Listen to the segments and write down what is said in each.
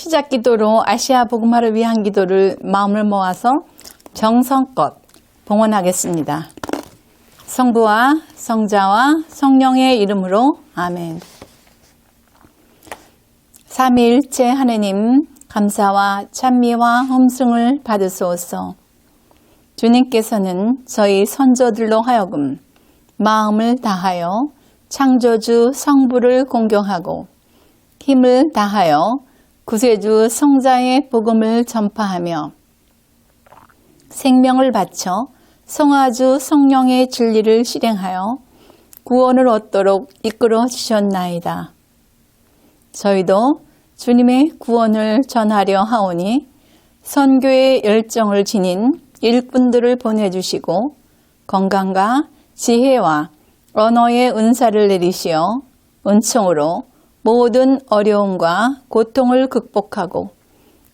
시작 기도로 아시아 복음화를 위한 기도를 마음을 모아서 정성껏 봉헌하겠습니다. 성부와 성자와 성령의 이름으로 아멘. 삼위일체 하느님, 감사와 찬미와 hom승을 받으소서. 주님께서는 저희 선조들로 하여금 마음을 다하여 창조주 성부를 공경하고 힘을 다하여 구세주 성자의 복음을 전파하며 생명을 바쳐 성화주 성령의 진리를 실행하여 구원을 얻도록 이끌어 주셨나이다. 저희도 주님의 구원을 전하려 하오니 선교의 열정을 지닌 일꾼들을 보내주시고 건강과 지혜와 언어의 은사를 내리시어 은총으로 모든 어려움과 고통을 극복하고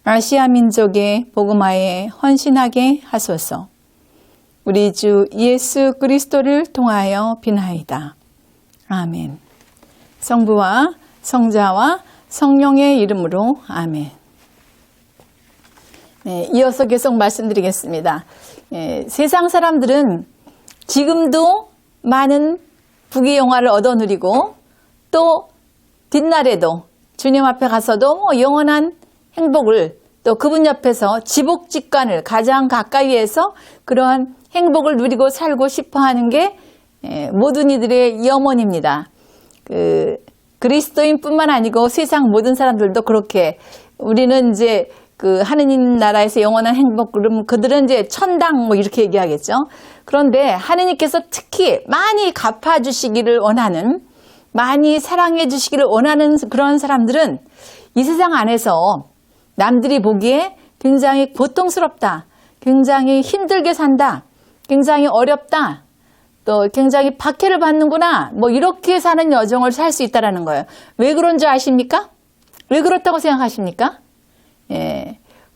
아시아 민족의 복음화에 헌신하게 하소서. 우리 주 예수 그리스도를 통하여 비나이다. 아멘. 성부와 성자와 성령의 이름으로 아멘. 네, 이어서 계속 말씀드리겠습니다. 세상 사람들은 지금도 많은 부귀영화를 얻어 누리고 또 뒷날에도 주님 앞에 가서도 영원한 행복을 또 그분 옆에서 지복직관을 가장 가까이에서 그러한 행복을 누리고 살고 싶어 하는 게 모든 이들의 염원입니다. 그리스도인뿐만 아니고 세상 모든 사람들도 그렇게 우리는 이제 그 하느님 나라에서 영원한 행복 그러면 그들은 이제 천당 뭐 이렇게 얘기하겠죠. 그런데 하느님께서 특히 많이 갚아주시기를 원하는 많이 사랑해 주시기를 원하는 그런 사람들은 이 세상 안에서 남들이 보기에 굉장히 고통스럽다, 굉장히 힘들게 산다, 굉장히 어렵다, 또 굉장히 박해를 받는구나, 뭐 이렇게 사는 여정을 살 수 있다는 거예요. 왜 그런 줄 아십니까? 왜 그렇다고 생각하십니까?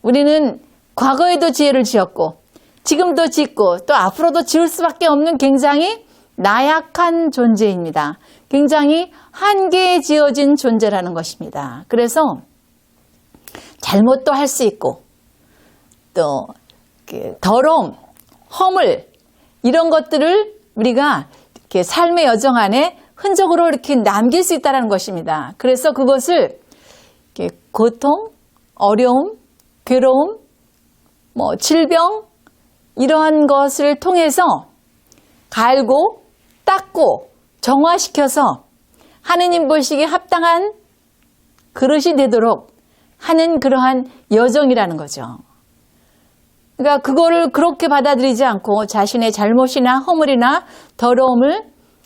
우리는 과거에도 지혜를 지었고 지금도 짓고 또 앞으로도 지을 수밖에 없는 굉장히 나약한 존재입니다. 굉장히 한계에 지어진 존재라는 것입니다. 그래서 잘못도 할 수 있고 또 더러움, 허물 이런 것들을 우리가 이렇게 삶의 여정 안에 흔적으로 이렇게 남길 수 있다는 것입니다. 그래서 그것을 이렇게 고통, 어려움, 괴로움, 뭐 질병 이러한 것을 통해서 갈고 닦고 정화시켜서 하느님 보시기에 합당한 그릇이 되도록 하는 그러한 여정이라는 거죠. 그러니까 그거를 그렇게 받아들이지 않고 자신의 잘못이나 허물이나 더러움을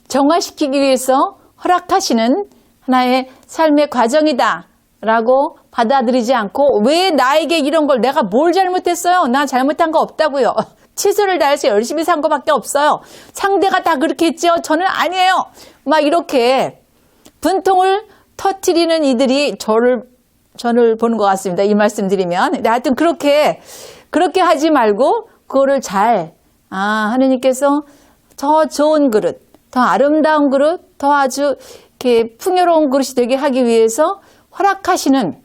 정화시키기 위해서 허락하시는 하나의 삶의 과정이다 라고 받아들이지 않고 왜 나에게 이런 걸 내가 뭘 잘못했어요? 나 잘못한 거 없다고요. 최선을 다해서 열심히 산 것밖에 없어요. 상대가 다 그렇게 했죠. 저는 아니에요. 막 이렇게 분통을 터뜨리는 이들이 저를 보는 것 같습니다. 이 말씀 드리면. 하여튼 그렇게 하지 말고 그거를 하느님께서 더 좋은 그릇, 더 아름다운 그릇, 더 아주 이렇게 풍요로운 그릇이 되게 하기 위해서 허락하시는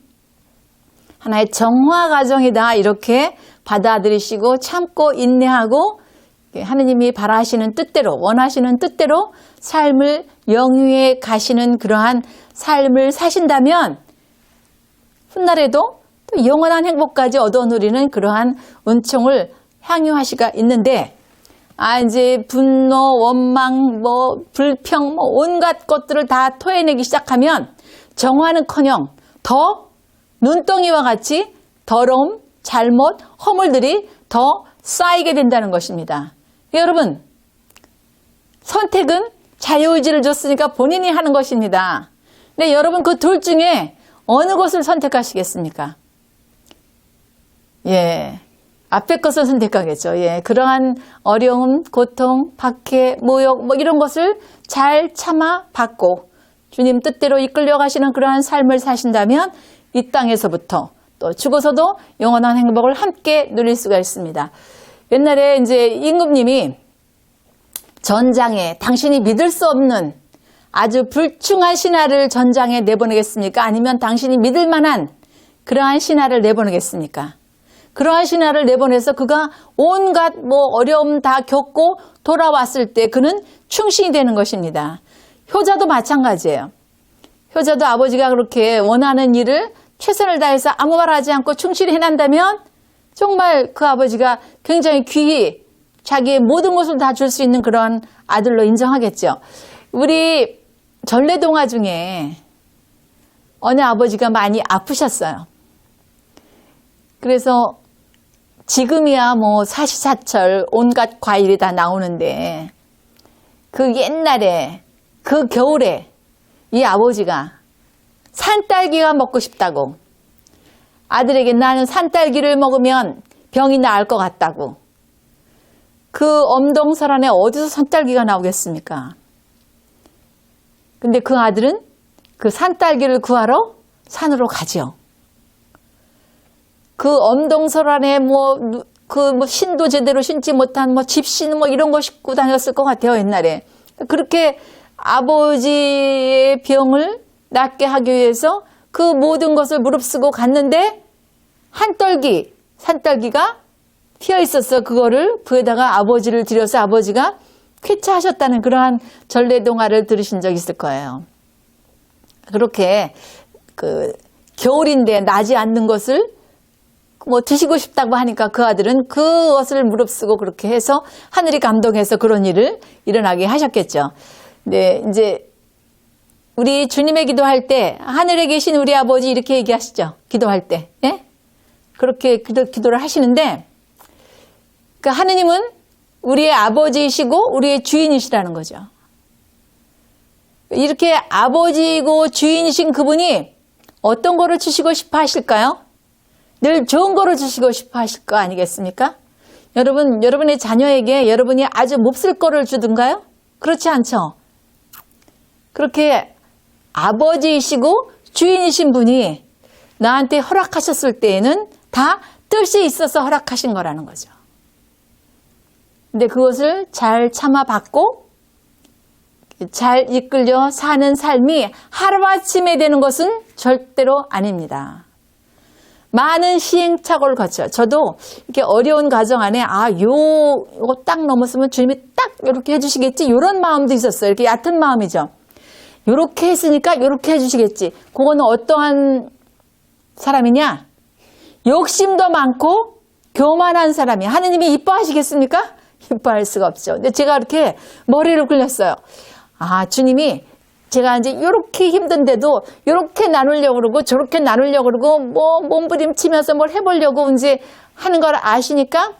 하나의 정화 과정이다. 이렇게 받아들이시고 참고 인내하고 하느님이 바라시는 뜻대로 원하시는 뜻대로 삶을 영위해 가시는 그러한 삶을 사신다면 훗날에도 또 영원한 행복까지 얻어 누리는 그러한 은총을 향유할 수가 있는데 이제 분노, 원망, 불평, 온갖 것들을 다 토해내기 시작하면 정화는커녕 더 눈덩이와 같이 더러움, 잘못, 허물들이 더 쌓이게 된다는 것입니다. 여러분, 선택은 자유의지를 줬으니까 본인이 하는 것입니다. 근데 여러분 그 둘 중에 어느 것을 선택하시겠습니까? 앞에 것을 선택하겠죠. 그러한 어려움, 고통, 박해, 모욕 이런 것을 잘 참아 받고 주님 뜻대로 이끌려 가시는 그러한 삶을 사신다면 이 땅에서부터 또 죽어서도 영원한 행복을 함께 누릴 수가 있습니다. 옛날에 이제 임금님이 전장에 당신이 믿을 수 없는 아주 불충한 신하를 전장에 내보내겠습니까? 아니면 당신이 믿을 만한 그러한 신하를 내보내겠습니까? 그러한 신하를 내보내서 그가 온갖 어려움 다 겪고 돌아왔을 때 그는 충신이 되는 것입니다. 효자도 마찬가지예요. 효자도 아버지가 그렇게 원하는 일을 최선을 다해서 아무 말 하지 않고 충실히 해낸다면 정말 그 아버지가 굉장히 귀히 자기의 모든 것을 다 줄 수 있는 그런 아들로 인정하겠죠. 우리 전래동화 중에 어느 아버지가 많이 아프셨어요. 그래서 지금이야 사시사철 온갖 과일이 다 나오는데 그 옛날에 그 겨울에 이 아버지가 산딸기가 먹고 싶다고 아들에게 나는 산딸기를 먹으면 병이 나을 것 같다고 그 엄동설안에 어디서 산딸기가 나오겠습니까? 근데 그 아들은 그 산딸기를 구하러 산으로 가죠. 그 엄동설안에 신도 제대로 신지 못한 집신 이런 거 싣고 다녔을 것 같아요, 옛날에. 그렇게 아버지의 병을 낫게 하기 위해서 그 모든 것을 무릅쓰고 갔는데 산딸기가 피어 있어서 그거를 부에다가 아버지를 드려서 아버지가 쾌차하셨다는 그러한 전래동화를 들으신 적 있을 거예요. 그렇게 겨울인데 나지 않는 것을 드시고 싶다고 하니까 그 아들은 그것을 무릅쓰고 그렇게 해서 하늘이 감동해서 그런 일을 일어나게 하셨겠죠. 네, 이제 우리 주님의 기도할 때 하늘에 계신 우리 아버지 이렇게 얘기하시죠. 기도할 때. 예? 그렇게 기도를 하시는데 하느님은 우리의 아버지이시고 우리의 주인이시라는 거죠. 이렇게 아버지이고 주인이신 그분이 어떤 거를 주시고 싶어 하실까요? 늘 좋은 거를 주시고 싶어 하실 거 아니겠습니까? 여러분의 자녀에게 여러분이 아주 몹쓸 거를 주든가요? 그렇지 않죠. 그렇게 아버지이시고 주인이신 분이 나한테 허락하셨을 때에는 다 뜻이 있어서 허락하신 거라는 거죠. 근데 그것을 잘 참아받고 잘 이끌려 사는 삶이 하루아침에 되는 것은 절대로 아닙니다. 많은 시행착오를 거쳐. 저도 이렇게 어려운 가정 안에 요거 딱 넘었으면 주님이 딱 이렇게 해주시겠지 이런 마음도 있었어요. 이렇게 얕은 마음이죠. 이렇게 했으니까 이렇게 해주시겠지. 그거는 어떠한 사람이냐? 욕심도 많고 교만한 사람이 하느님이 이뻐하시겠습니까? 이뻐할 수가 없죠. 근데 제가 이렇게 머리를 굴렸어요. 주님이 제가 이제 이렇게 힘든데도 이렇게 나누려고 그러고 저렇게 나누려고 그러고 몸부림치면서 뭘 해보려고 이제 하는 걸 아시니까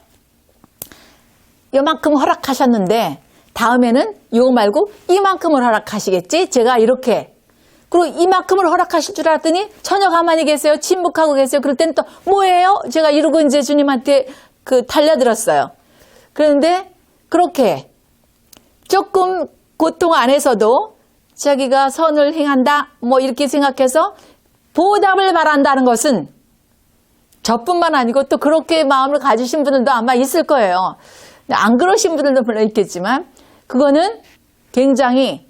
요만큼 허락하셨는데 다음에는 요 말고 이만큼을 허락하시겠지? 제가 이렇게. 그리고 이만큼을 허락하실 줄 알았더니 전혀 가만히 계세요. 침묵하고 계세요. 그럴 땐 또 뭐예요? 제가 이러고 이제 주님한테 달려들었어요. 그런데 그렇게 조금 고통 안에서도 자기가 선을 행한다 이렇게 생각해서 보답을 바란다는 것은 저뿐만 아니고 또 그렇게 마음을 가지신 분들도 아마 있을 거예요. 안 그러신 분들도 물론 있겠지만 그거는 굉장히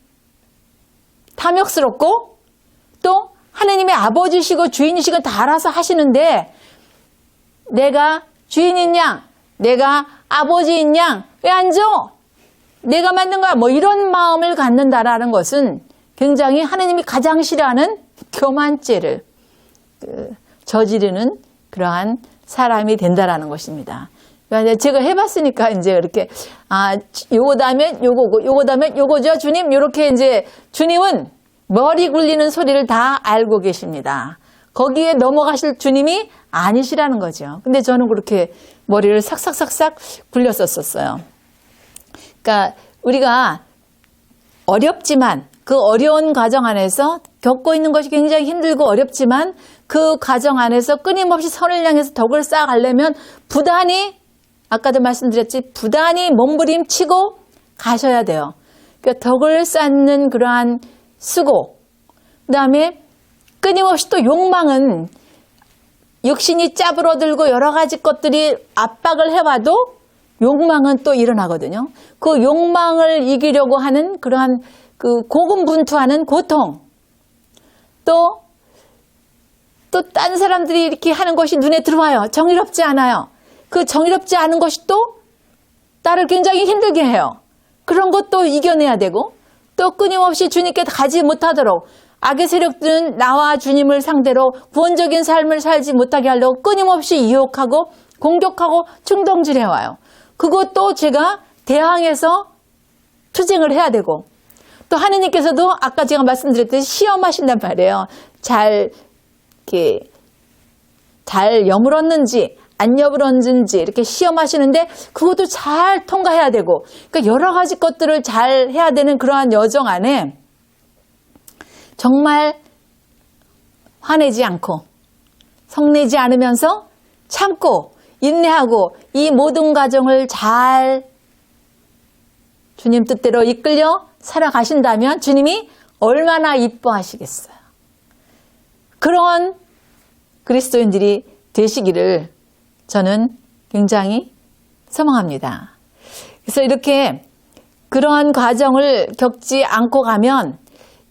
탐욕스럽고 또 하나님의 아버지시고 주인이시고 다 알아서 하시는데 내가 주인인 양, 내가 아버지인 양 왜 안 줘? 내가 만든 거야. 이런 마음을 갖는다라는 것은 굉장히 하나님이 가장 싫어하는 교만죄를 저지르는 그러한 사람이 된다라는 것입니다. 그러니까 제가 해봤으니까 이제 이렇게 요거 다음엔 요거고 요거 다음엔 요거죠 주님. 이렇게 이제 주님은 머리 굴리는 소리를 다 알고 계십니다. 거기에 넘어가실 주님이 아니시라는 거죠. 근데 저는 그렇게 머리를 삭삭삭삭 굴렸었어요. 그러니까 우리가 어렵지만 그 어려운 과정 안에서 겪고 있는 것이 굉장히 힘들고 어렵지만 그 과정 안에서 끊임없이 선을 향해서 덕을 쌓아가려면 부단히 아까도 말씀드렸지 부단히 몸부림치고 가셔야 돼요. 그러니까 덕을 쌓는 그러한 수고 그 다음에 끊임없이 또 욕망은 육신이 짜부러들고 여러 가지 것들이 압박을 해와도 욕망은 또 일어나거든요. 그 욕망을 이기려고 하는 그러한 고군분투하는 고통 또 또 딴 사람들이 이렇게 하는 것이 눈에 들어와요. 정의롭지 않아요. 그 정의롭지 않은 것이 또 나를 굉장히 힘들게 해요. 그런 것도 이겨내야 되고 또 끊임없이 주님께 가지 못하도록 악의 세력들은 나와 주님을 상대로 구원적인 삶을 살지 못하게 하려고 끊임없이 유혹하고 공격하고 충동질해와요. 그것도 제가 대항해서 투쟁을 해야 되고 또 하느님께서도 아까 제가 말씀드렸듯이 시험하신단 말이에요. 잘 여물었는지 안 여물었는지 이렇게 시험하시는데 그것도 잘 통과해야 되고 그러니까 여러 가지 것들을 잘 해야 되는 그러한 여정 안에 정말 화내지 않고 성내지 않으면서 참고 인내하고 이 모든 과정을 잘 주님 뜻대로 이끌려 살아가신다면 주님이 얼마나 이뻐하시겠어요. 그런 그리스도인들이 되시기를 저는 굉장히 소망합니다. 그래서 이렇게 그러한 과정을 겪지 않고 가면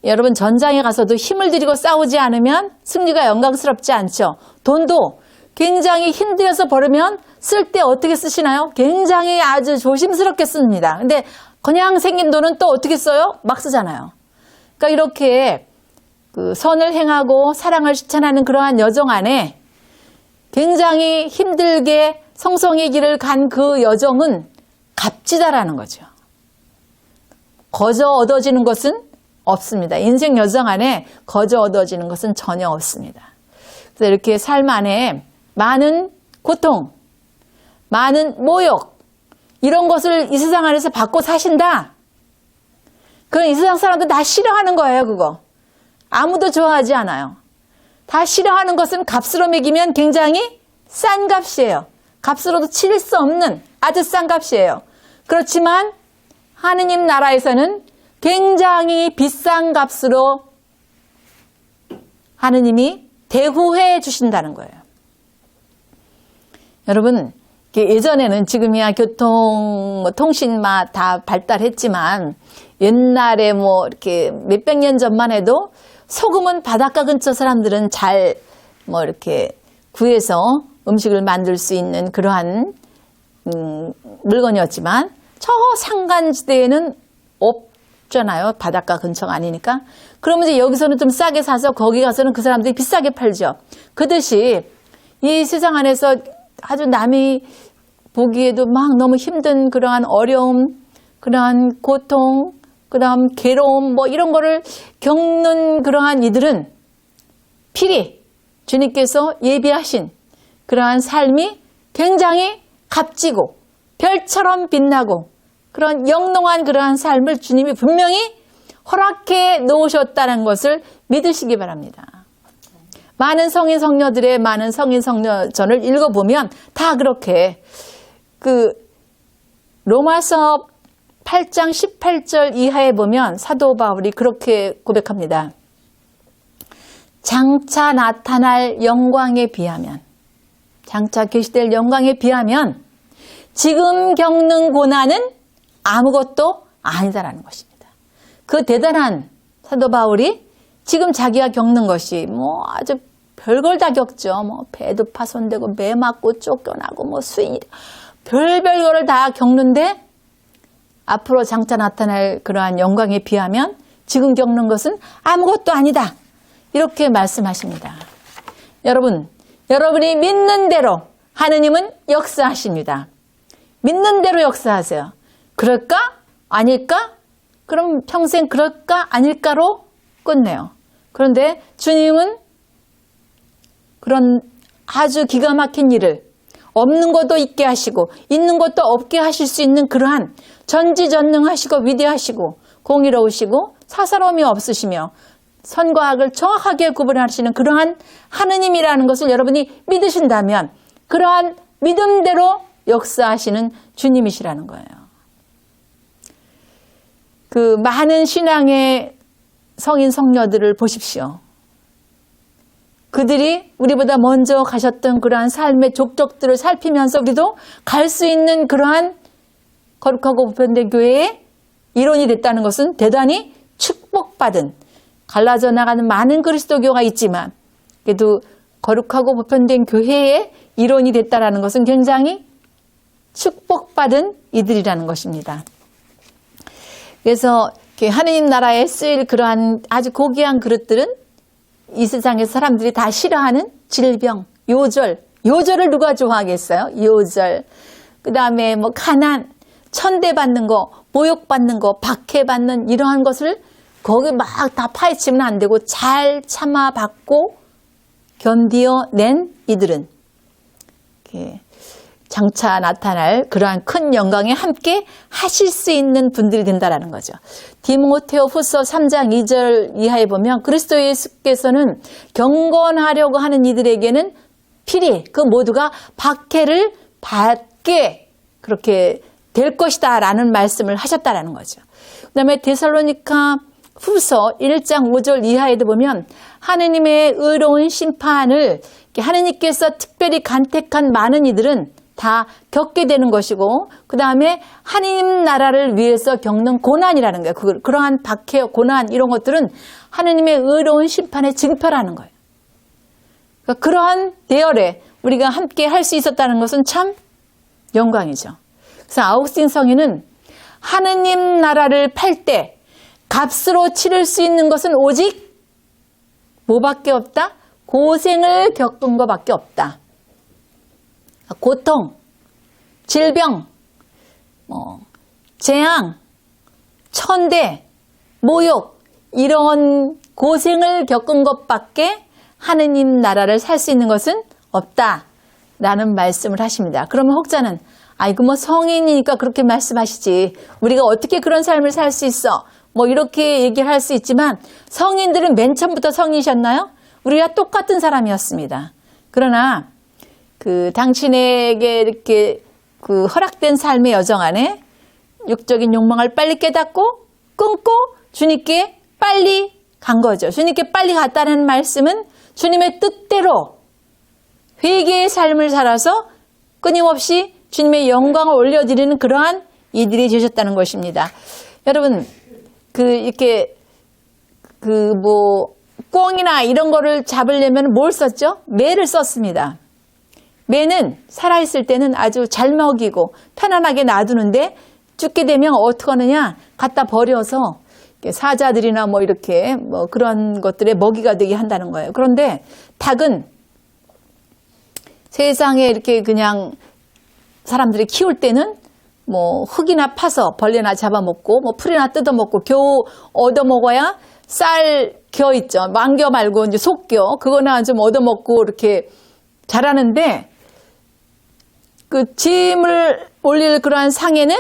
여러분 전장에 가서도 힘을 들이고 싸우지 않으면 승리가 영광스럽지 않죠. 돈도 굉장히 힘들여서 벌으면 쓸 때 어떻게 쓰시나요? 굉장히 아주 조심스럽게 씁니다. 근데 그냥 생긴 돈은 또 어떻게 써요? 막 쓰잖아요. 그러니까 이렇게 그 선을 행하고 사랑을 실천하는 그러한 여정 안에 굉장히 힘들게 성성의 길을 간 그 여정은 값지다라는 거죠. 거저 얻어지는 것은 없습니다. 인생 여정 안에 거저 얻어지는 것은 전혀 없습니다. 그래서 이렇게 삶 안에 많은 고통, 많은 모욕 이런 것을 이 세상 안에서 받고 사신다. 그럼 이 세상 사람들 다 싫어하는 거예요. 그거. 아무도 좋아하지 않아요. 다 싫어하는 것은 값으로 매기면 굉장히 싼 값이에요. 값으로도 치를 수 없는 아주 싼 값이에요. 그렇지만 하느님 나라에서는 굉장히 비싼 값으로 하느님이 대우해 주신다는 거예요. 여러분, 예전에는 지금이야 교통, 통신마 다 발달했지만 옛날에 뭐 이렇게 몇백 년 전만 해도 소금은 바닷가 근처 사람들은 잘 뭐 이렇게 구해서 음식을 만들 수 있는 그러한 물건이었지만 저 산간지대에는 없잖아요. 바닷가 근처가 아니니까. 그러면 이제 여기서는 좀 싸게 사서 거기 가서는 그 사람들이 비싸게 팔죠. 그듯이 이 세상 안에서 아주 남이 보기에도 막 너무 힘든 그러한 어려움, 그러한 고통, 그다음 괴로움 뭐 이런 거를 겪는 그러한 이들은 필히 주님께서 예비하신 그러한 삶이 굉장히 값지고 별처럼 빛나고 그런 영롱한 그러한 삶을 주님이 분명히 허락해 놓으셨다는 것을 믿으시기 바랍니다. 많은 성인 성녀들의 많은 성인 성녀전을 읽어보면 다 그렇게 그 로마서 8장 18절 이하에 보면 사도 바울이 그렇게 고백합니다. 장차 나타날 영광에 비하면 장차 계시될 영광에 비하면 지금 겪는 고난은 아무것도 아니다라는 것입니다. 그 대단한 사도 바울이 지금 자기가 겪는 것이 뭐 아주 별걸 다 겪죠. 뭐 배도 파손되고 매 맞고 쫓겨나고 뭐 수인이 별별 거를 다 겪는데 앞으로 장차 나타날 그러한 영광에 비하면 지금 겪는 것은 아무것도 아니다. 이렇게 말씀하십니다. 여러분, 여러분이 믿는 대로 하느님은 역사하십니다. 믿는 대로 역사하세요. 그럴까? 아닐까? 그럼 평생 그럴까? 아닐까로 끝내요. 그런데 주님은 그런 아주 기가 막힌 일을 없는 것도 있게 하시고 있는 것도 없게 하실 수 있는 그러한 전지전능하시고 위대하시고 공의로우시고 사사로움이 없으시며 선과 악을 정확하게 구분하시는 그러한 하느님이라는 것을 여러분이 믿으신다면 그러한 믿음대로 역사하시는 주님이시라는 거예요. 그 많은 신앙의 성인 성녀들을 보십시오. 그들이 우리보다 먼저 가셨던 그러한 삶의 족적들을 살피면서 우리도 갈 수 있는 그러한 거룩하고 보편된 교회의 일원이 됐다는 것은 대단히 축복받은 갈라져 나가는 많은 그리스도교가 있지만 그래도 거룩하고 보편된 교회의 일원이 됐다라는 것은 굉장히 축복받은 이들이라는 것입니다. 그래서 하느님 나라에 쓰일 그러한 아주 고귀한 그릇들은 이 세상에서 사람들이 다 싫어하는 질병, 요절을 누가 좋아하겠어요? 요절. 그 다음에 뭐 가난, 천대받는 거, 모욕받는 거, 박해받는 이러한 것을 거기 막 다 파헤치면 안 되고 잘 참아받고 견디어낸 이들은 장차 나타날 그러한 큰 영광에 함께 하실 수 있는 분들이 된다라는 거죠. 디모데후 후서 3장 2절 이하에 보면 그리스도 예수께서는 경건하려고 하는 이들에게는 필히 그 모두가 박해를 받게 그렇게 될 것이다 라는 말씀을 하셨다라는 거죠. 그 다음에 데살로니가 후서 1장 5절 이하에도 보면 하느님의 의로운 심판을 하느님께서 특별히 간택한 많은 이들은 다 겪게 되는 것이고 그 다음에 하느님 나라를 위해서 겪는 고난이라는 거예요. 그러한 박해, 고난 이런 것들은 하느님의 의로운 심판의 증표라는 거예요. 그러니까 그러한 대열에 우리가 함께 할 수 있었다는 것은 참 영광이죠. 그래서 아우구스틴 성인은 하느님 나라를 팔 때 값으로 치를 수 있는 것은 오직 뭐밖에 없다? 고생을 겪은 것밖에 없다. 고통, 질병, 재앙, 천대, 모욕 이런 고생을 겪은 것밖에 하느님 나라를 살 수 있는 것은 없다라는 말씀을 하십니다. 그러면 혹자는 아이고 뭐 성인이니까 그렇게 말씀하시지 우리가 어떻게 그런 삶을 살 수 있어 뭐 이렇게 얘기를 할 수 있지만 성인들은 맨 처음부터 성인이셨나요? 우리가 똑같은 사람이었습니다. 그러나 당신에게 이렇게 허락된 삶의 여정 안에 육적인 욕망을 빨리 깨닫고 끊고 주님께 빨리 간 거죠. 주님께 빨리 갔다는 말씀은 주님의 뜻대로 회개의 삶을 살아서 끊임없이 주님의 영광을 올려드리는 그러한 이들이 되셨다는 것입니다. 여러분, 이렇게 꿩이나 이런 거를 잡으려면 뭘 썼죠? 매를 썼습니다. 매는 살아있을 때는 아주 잘 먹이고 편안하게 놔두는데 죽게 되면 어떻게 하느냐? 갖다 버려서 사자들이나 뭐 이렇게 그런 것들의 먹이가 되게 한다는 거예요. 그런데 닭은 세상에 이렇게 그냥 사람들이 키울 때는 뭐 흙이나 파서 벌레나 잡아먹고 뭐 풀이나 뜯어먹고 겨우 얻어먹어야 쌀 겨 있죠. 망겨 말고 이제 속겨 그거나 좀 얻어먹고 이렇게 자라는데 짐을 올릴 그러한 상에는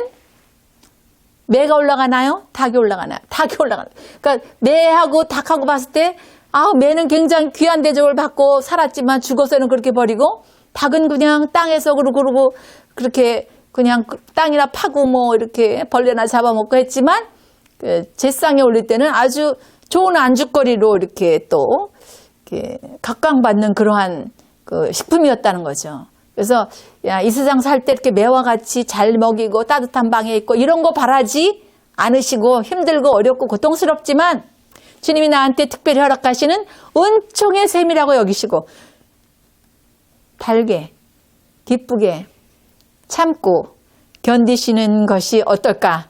매가 올라가나요? 닭이 올라가나요? 닭이 올라가나요? 그러니까 매하고 닭하고 봤을 때 매는 굉장히 귀한 대접을 받고 살았지만 죽어서는 그렇게 버리고 닭은 그냥 땅에서 그러고 그렇게 그냥 땅이나 파고 뭐 이렇게 벌레나 잡아먹고 했지만 제상에 올릴 때는 아주 좋은 안주거리로 이렇게 또 이렇게 각광받는 그러한 식품이었다는 거죠. 그래서 이 세상 살 때 이렇게 매와 같이 잘 먹이고 따뜻한 방에 있고 이런 거 바라지 않으시고 힘들고 어렵고 고통스럽지만 주님이 나한테 특별히 허락하시는 은총의 셈이라고 여기시고 달게 기쁘게 참고 견디시는 것이 어떨까?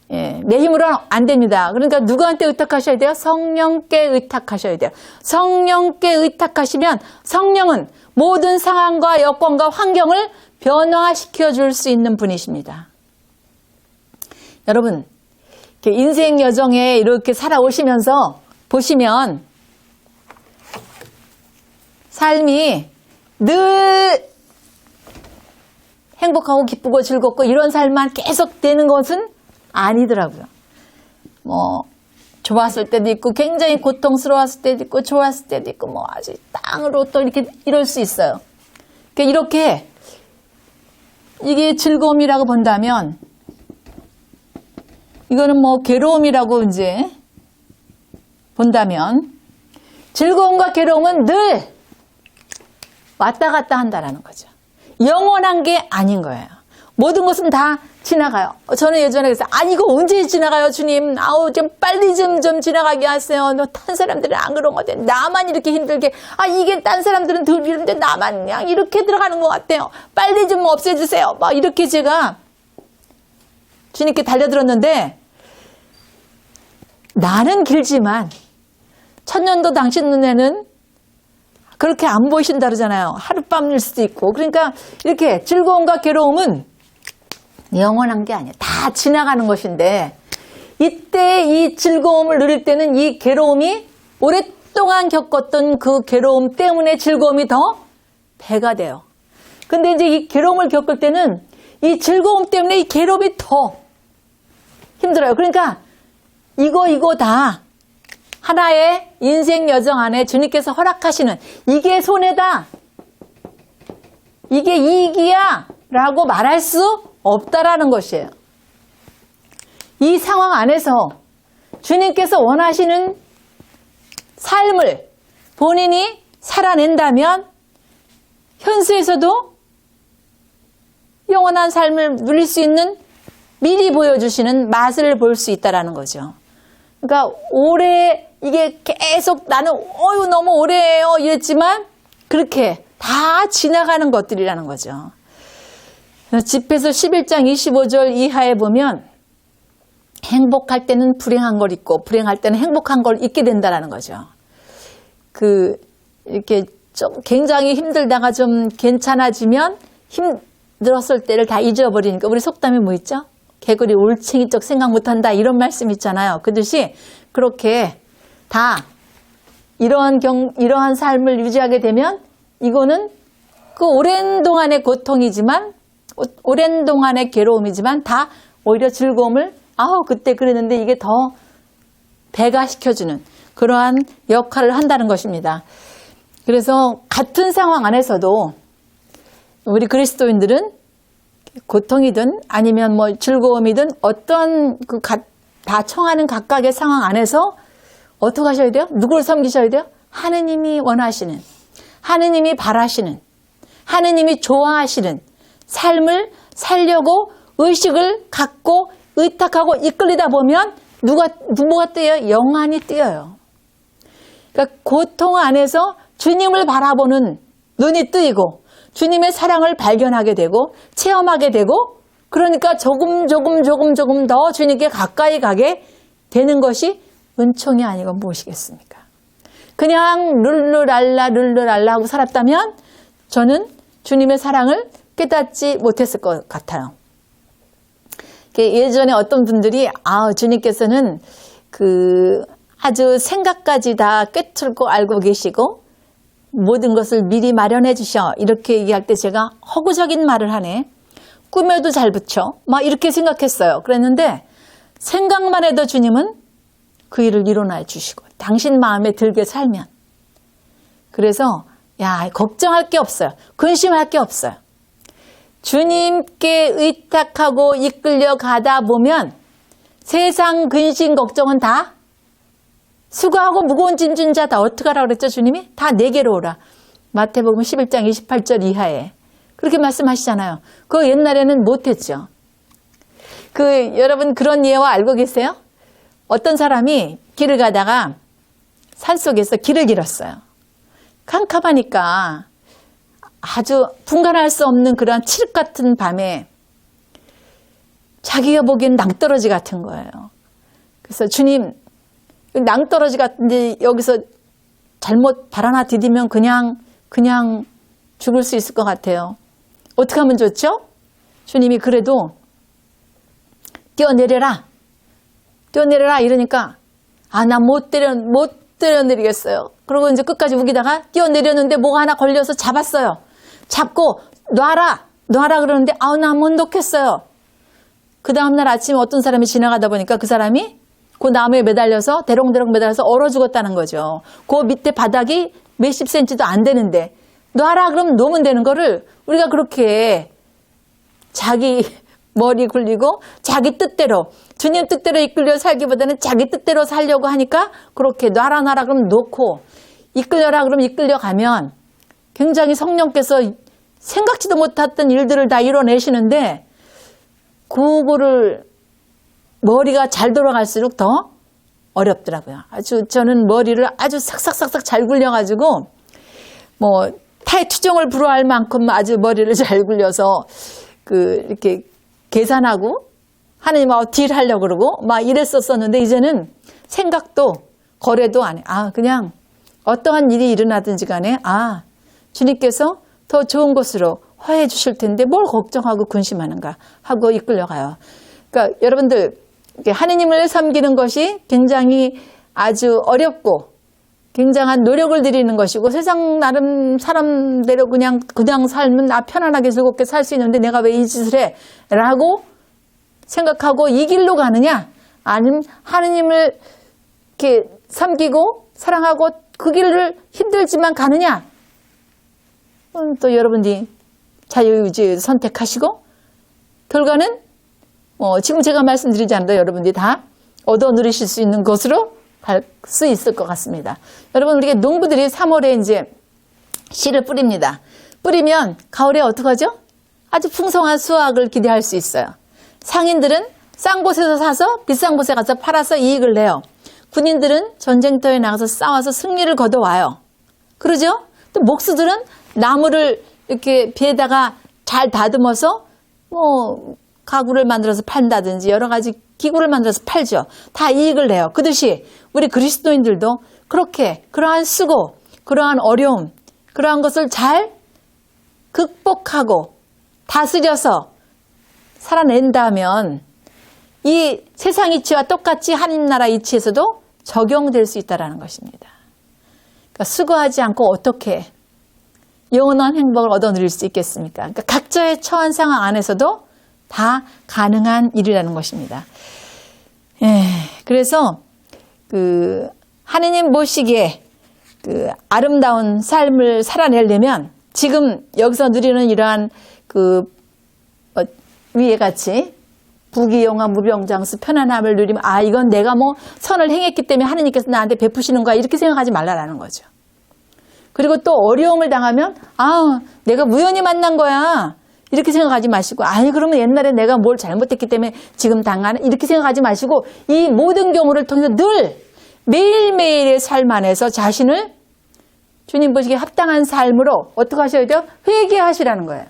내 힘으로는 안 됩니다. 그러니까 누구한테 의탁하셔야 돼요? 성령께 의탁하셔야 돼요. 성령께 의탁하시면 성령은 모든 상황과 여건과 환경을 변화시켜 줄 수 있는 분이십니다. 여러분, 인생 여정에 이렇게 살아오시면서 보시면 삶이 늘 행복하고 기쁘고 즐겁고 이런 삶만 계속 되는 것은 아니더라고요. 좋았을 때도 있고 굉장히 고통스러웠을 때도 있고 좋았을 때도 있고 아주 땅으로 또 이렇게 이럴 수 있어요. 이렇게 이게 즐거움이라고 본다면 이거는 괴로움이라고 이제 본다면 즐거움과 괴로움은 늘 왔다 갔다 한다라는 거죠. 영원한 게 아닌 거예요. 모든 것은 다 지나가요. 저는 예전에 그랬어요. 아니, 이거 언제 지나가요, 주님? 아우, 좀 빨리 좀 지나가게 하세요. 다른 사람들은 안 그런 것 같아요. 나만 이렇게 힘들게. 이게 딴 사람들은 덜 힘든데 나만 그냥 이렇게 들어가는 것 같아요. 빨리 좀 없애주세요. 막 이렇게 제가 주님께 달려들었는데, 나는 길지만 천년도 당신 눈에는 그렇게 안 보이신다 그러잖아요. 하룻밤일 수도 있고. 그러니까 이렇게 즐거움과 괴로움은 영원한 게 아니에요. 다 지나가는 것인데, 이때 이 즐거움을 누릴 때는 이 괴로움이 오랫동안 겪었던 그 괴로움 때문에 즐거움이 더 배가 돼요. 근데 이제 이 괴로움을 겪을 때는 이 즐거움 때문에 이 괴로움이 더 힘들어요. 그러니까 이거 다 하나의 인생 여정 안에 주님께서 허락하시는, 이게 손해다, 이게 이익이야 라고 말할 수 없다라는 것이에요. 이 상황 안에서 주님께서 원하시는 삶을 본인이 살아낸다면 현세에서도 영원한 삶을 누릴 수 있는, 미리 보여주시는 맛을 볼 수 있다라는 거죠. 그러니까 오래 이게 계속 나는 너무 오래해요 이랬지만 그렇게 다 지나가는 것들이라는 거죠. 집에서 11장 25절 이하에 보면 행복할 때는 불행한 걸 잊고 불행할 때는 행복한 걸 잊게 된다라는 거죠. 이렇게 좀 굉장히 힘들다가 좀 괜찮아지면 힘들었을 때를 다 잊어버리니까, 우리 속담에 뭐 있죠? 개구리 올챙이 쪽 생각 못한다, 이런 말씀 있잖아요. 그듯이 그렇게 다 이러한 삶을 유지하게 되면 이거는 그 오랜 동안의 고통이지만, 오랜 동안의 괴로움이지만 다 오히려 즐거움을, 그때 그랬는데 이게 더 배가시켜주는 그러한 역할을 한다는 것입니다. 그래서 같은 상황 안에서도 우리 그리스도인들은 고통이든 아니면 뭐 즐거움이든 어떤 다 청하는 각각의 상황 안에서 어떻게 하셔야 돼요? 누구를 섬기셔야 돼요? 하느님이 원하시는, 하느님이 바라시는, 하느님이 좋아하시는 삶을 살려고 의식을 갖고 의탁하고 이끌리다 보면 누구가 뛰어요? 영안이 뛰어요. 그러니까 고통 안에서 주님을 바라보는 눈이 뜨이고 주님의 사랑을 발견하게 되고 체험하게 되고, 그러니까 조금 더 주님께 가까이 가게 되는 것이 은총이 아니고 무엇이겠습니까? 그냥 룰루랄라 하고 살았다면 저는 주님의 사랑을 깨닫지 못했을 것 같아요. 예전에 어떤 분들이 주님께서는 아주 생각까지 다 꿰뚫고 알고 계시고 모든 것을 미리 마련해 주셔, 이렇게 얘기할 때 제가 허구적인 말을 하네, 꿈에도 잘 붙여, 막 이렇게 생각했어요. 그랬는데 생각만 해도 주님은 그 일을 일어나 주시고 당신 마음에 들게 살면, 그래서 걱정할 게 없어요. 근심할 게 없어요. 주님께 의탁하고 이끌려 가다 보면 세상 근심 걱정은 다, 수고하고 무거운 짐 진 자 다 어떻게 하라고 그랬죠? 주님이 다 내게로 오라. 마태복음 11장 28절 이하에 그렇게 말씀하시잖아요. 그거 옛날에는 못했죠. 여러분 그런 예화 알고 계세요? 어떤 사람이 길을 가다가 산속에서 길을 잃었어요. 캄캄하니까 아주 분간할 수 없는 그러한 칠흑 같은 밤에 자기가 보기엔 낭떠러지 같은 거예요. 그래서 주님, 낭떠러지 같은데 여기서 잘못 발 하나 디디면 그냥 죽을 수 있을 것 같아요. 어떻게 하면 좋죠? 주님이 그래도 뛰어내려라 이러니까 나 못 뛰어내리겠어요. 그러고 이제 끝까지 우기다가 뛰어내렸는데 뭐가 하나 걸려서 잡았어요. 잡고 놔라 그러는데 나 못 놓겠어요. 그 다음날 아침에 어떤 사람이 지나가다 보니까 그 사람이 그 나무에 매달려서 대롱대롱 매달려서 얼어 죽었다는 거죠. 그 밑에 바닥이 몇십 센치도 안 되는데 놔라 그러면 놓으면 되는 거를 우리가 그렇게 자기 머리 굴리고 자기 뜻대로, 주님 뜻대로 이끌려 살기보다는 자기 뜻대로 살려고 하니까 그렇게 놔라 그러면 놓고 이끌려라 그러면 이끌려가면 굉장히 성령께서 생각지도 못했던 일들을 다 이뤄내시는데 그거를 머리가 잘 돌아갈수록 더 어렵더라고요. 아주 저는 머리를 아주 싹싹싹싹 잘 굴려가지고 뭐 타의 투정을 불허할 만큼 아주 머리를 잘 굴려서 이렇게 계산하고 하느님하고 딜하려고 그러고 막 이랬었었는데 이제는 생각도 거래도 안 해. 그냥 어떠한 일이 일어나든지 간에 주님께서 더 좋은 곳으로 허해 주실 텐데 뭘 걱정하고 근심하는가 하고 이끌려가요. 그러니까 여러분들 하느님을 섬기는 것이 굉장히 아주 어렵고 굉장한 노력을 들이는 것이고 세상 나름 사람대로 그냥 살면 나 편안하게 즐겁게 살 수 있는데 내가 왜 이 짓을 해? 라고 생각하고 이 길로 가느냐? 아니면 하느님을 이렇게 섬기고 사랑하고 그 길을 힘들지만 가느냐? 또 여러분이 자유의지 선택하시고 결과는 지금 제가 말씀드리지 않아도 여러분들이 다 얻어 누리실 수 있는 것으로 갈 수 있을 것 같습니다. 여러분 우리 농부들이 3월에 이제 씨를 뿌립니다. 뿌리면 가을에 어떻게 하죠? 아주 풍성한 수확을 기대할 수 있어요. 상인들은 싼 곳에서 사서 비싼 곳에 가서 팔아서 이익을 내요. 군인들은 전쟁터에 나가서 싸워서 승리를 거둬와요. 그러죠? 또 목수들은 나무를 이렇게 비에다가 잘 다듬어서 가구를 만들어서 판다든지 여러 가지 기구를 만들어서 팔죠. 다 이익을 내요. 그듯이 우리 그리스도인들도 그렇게 그러한 수고, 그러한 어려움, 그러한 것을 잘 극복하고 다스려서 살아낸다면 이 세상 이치와 똑같이 하나님 나라 이치에서도 적용될 수 있다는 것입니다. 그러니까 수고하지 않고 어떻게 영원한 행복을 얻어 누릴 수 있겠습니까? 그러니까 각자의 처한 상황 안에서도 다 가능한 일이라는 것입니다. 그래서 하느님 보시기에 아름다운 삶을 살아내려면 지금 여기서 누리는 이러한 위에 같이 부귀영화 무병장수 편안함을 누리면 이건 내가 선을 행했기 때문에 하느님께서 나한테 베푸시는 거야 이렇게 생각하지 말라라는 거죠. 그리고 또 어려움을 당하면 내가 우연히 만난 거야 이렇게 생각하지 마시고 그러면 옛날에 내가 뭘 잘못했기 때문에 지금 당하는 이렇게 생각하지 마시고 이 모든 경우를 통해서 늘 매일매일의 삶 안에서 자신을 주님 보시기에 합당한 삶으로 어떻게 하셔야 돼요? 회개하시라는 거예요.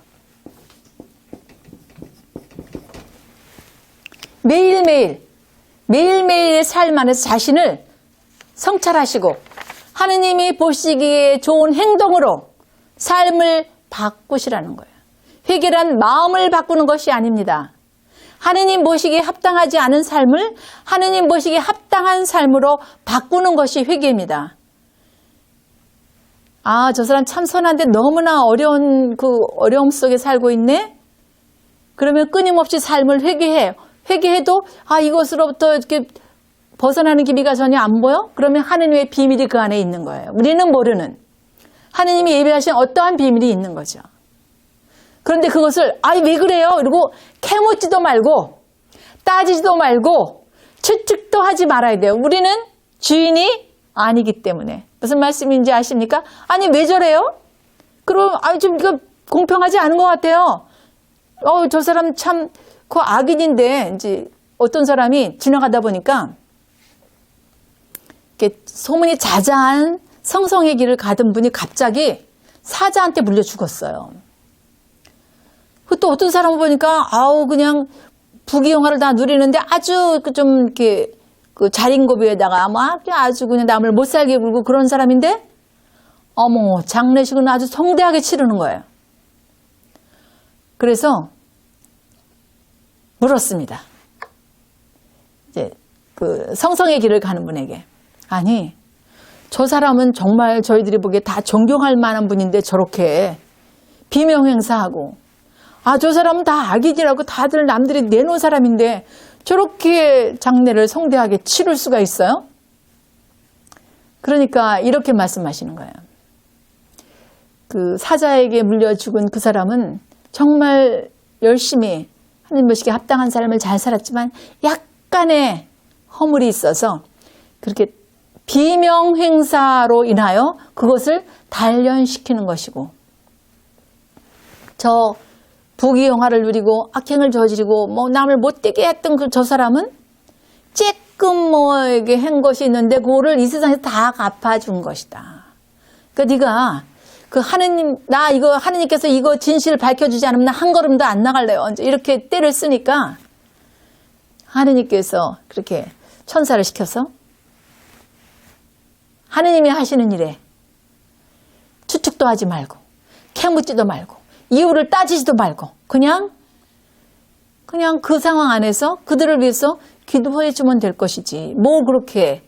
매일매일의 삶 안에서 자신을 성찰하시고 하느님이 보시기에 좋은 행동으로 삶을 바꾸시라는 거예요. 회개란 마음을 바꾸는 것이 아닙니다. 하느님 보시기에 합당하지 않은 삶을 하느님 보시기에 합당한 삶으로 바꾸는 것이 회개입니다. 저 사람 참 선한데 너무나 어려운 어려움 속에 살고 있네? 그러면 끊임없이 삶을 회개해요. 회개해도 이것으로부터 이렇게 벗어나는 기미가 전혀 안 보여? 그러면 하느님의 비밀이 그 안에 있는 거예요. 우리는 모르는 하느님이 예비하신 어떠한 비밀이 있는 거죠. 그런데 그것을 왜 그래요? 이러고 캐묻지도 말고 따지지도 말고 추측도 하지 말아야 돼요. 우리는 주인이 아니기 때문에. 무슨 말씀인지 아십니까? 왜 저래요? 그럼 좀 이거 공평하지 않은 것 같아요. 저 사람 참 악인인데 이제 어떤 사람이 지나가다 보니까 이렇게 소문이 자자한 성성의 길을 가던 분이 갑자기 사자한테 물려 죽었어요. 또 어떤 사람을 보니까 그냥 부귀영화를 다 누리는데 아주 좀 이렇게 자린고비에다가 아주 그냥 남을 못 살게 굴고 그런 사람인데 장례식은 아주 성대하게 치르는 거예요. 그래서 물었습니다. 이제 성성의 길을 가는 분에게 저 사람은 정말 저희들이 보기에 다 존경할 만한 분인데 저렇게 비명 행사하고 저 사람은 다 악인이라고 다들 남들이 내놓은 사람인데 저렇게 장례를 성대하게 치를 수가 있어요? 그러니까 이렇게 말씀하시는 거예요. 사자에게 물려 죽은 그 사람은 정말 열심히 하나님 보시기에 합당한 삶을 잘 살았지만 약간의 허물이 있어서 그렇게 비명 행사로 인하여 그것을 단련시키는 것이고 저 부귀영화를 누리고 악행을 저지르고 뭐 남을 못되게 했던 그 저 사람은 쬐끔 뭐에게 한 것이 있는데 그거를 이 세상에서 다 갚아준 것이다. 그러니까 네가 그 하느님 나 이거 하느님께서 이거 진실을 밝혀주지 않으면 나 한 걸음도 안 나갈래요. 이제 이렇게 때를 쓰니까 하느님께서 그렇게 천사를 시켜서 하느님이 하시는 일에 추측도 하지 말고 캐묻지도 말고 이유를 따지지도 말고 그냥 그 상황 안에서 그들을 위해서 기도해 주면 될 것이지 뭐 그렇게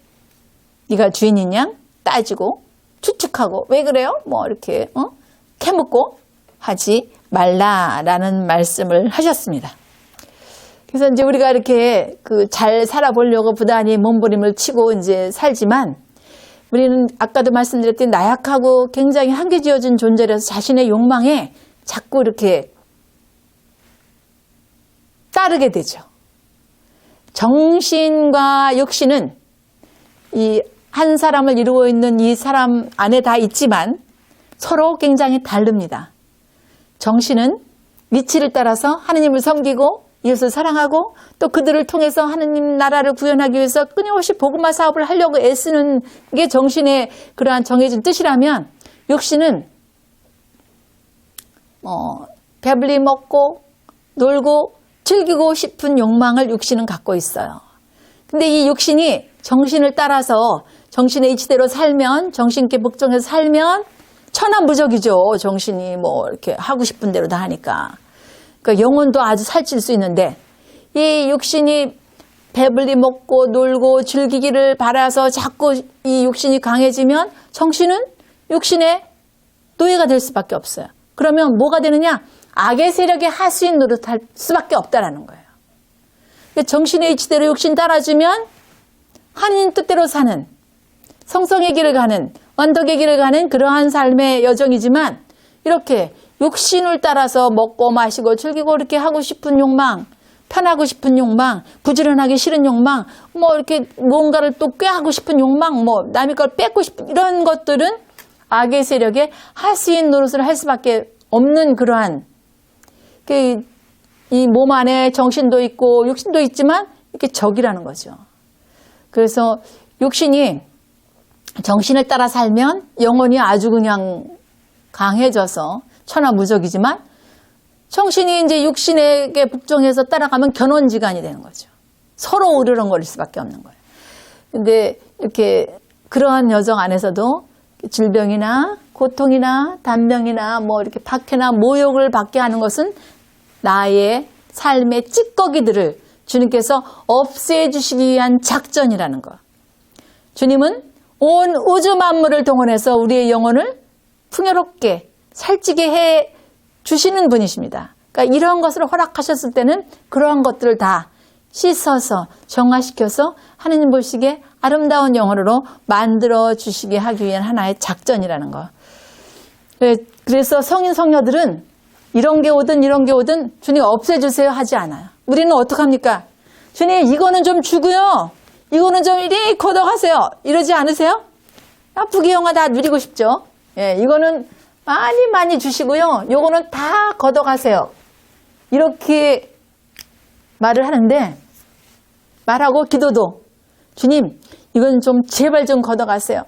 네가 주인인 양 따지고 추측하고 왜 그래요? 뭐 이렇게 캐묻고 하지 말라라는 말씀을 하셨습니다. 그래서 이제 우리가 이렇게 잘 살아보려고 부단히 몸부림을 치고 이제 살지만 우리는 아까도 말씀드렸듯이 나약하고 굉장히 한계지어진 존재라서 자신의 욕망에 자꾸 이렇게 따르게 되죠. 정신과 육신은 이 한 사람을 이루고 있는 이 사람 안에 다 있지만 서로 굉장히 다릅니다. 정신은 위치를 따라서 하느님을 섬기고 이웃을 사랑하고 또 그들을 통해서 하느님 나라를 구현하기 위해서 끊임없이 복음화 사업을 하려고 애쓰는 게 정신의 그러한 정해진 뜻이라면 육신은 배불리 먹고 놀고 즐기고 싶은 욕망을 육신은 갖고 있어요. 근데 이 육신이 정신을 따라서 정신의 이치대로 살면 정신께 복종해서 살면 천하무적이죠. 정신이 뭐 이렇게 하고 싶은 대로 다 하니까. 그러니까 영혼도 아주 살찔 수 있는데 이 육신이 배불리 먹고 놀고 즐기기를 바라서 자꾸 이 육신이 강해지면 정신은 육신의 노예가 될 수밖에 없어요. 그러면 뭐가 되느냐? 악의 세력의 하수인 노릇할 수밖에 없다라는 거예요. 정신의 이치대로 육신 따라주면 하느님 뜻대로 사는 성성의 길을 가는 언덕의 길을 가는 그러한 삶의 여정이지만 이렇게 육신을 따라서 먹고 마시고 즐기고 이렇게 하고 싶은 욕망, 편하고 싶은 욕망, 부지런하기 싫은 욕망, 뭐 이렇게 뭔가를 또 꾀하고 싶은 욕망, 뭐 남의 걸 뺏고 싶은 이런 것들은 악의 세력의 하수인 노릇을 할 수밖에 없는 그러한 이 몸 안에 정신도 있고 육신도 있지만 이렇게 적이라는 거죠. 그래서 육신이 정신을 따라 살면 영혼이 아주 그냥 강해져서 천하무적이지만 정신이 이제 육신에게 복종해서 따라가면 견원지간이 되는 거죠. 서로 으르렁거릴 수밖에 없는 거예요. 근데 이렇게 그러한 여정 안에서도 질병이나 고통이나 단명이나 뭐 이렇게 박해나 모욕을 받게 하는 것은 나의 삶의 찌꺼기들을 주님께서 없애주시기 위한 작전이라는 것. 주님은 온 우주 만물을 동원해서 우리의 영혼을 풍요롭게 살찌게 해 주시는 분이십니다. 그러니까 이런 것을 허락하셨을 때는 그러한 것들을 다 씻어서 정화시켜서 하느님 보시기에 아름다운 영혼으로 만들어 주시게 하기 위한 하나의 작전이라는 거. 그래서 성인 성녀들은 이런 게 오든 주님 없애주세요 하지 않아요. 우리는 어떡합니까? 주님 이거는 좀 주고요. 이거는 좀 이리 걷어가세요. 이러지 않으세요? 부귀영화 다 누리고 싶죠. 예, 이거는 많이 주시고요. 요거는 다 걷어가세요. 이렇게 말을 하는데 말하고 기도도 주님 이건 좀 제발 좀 걷어가세요.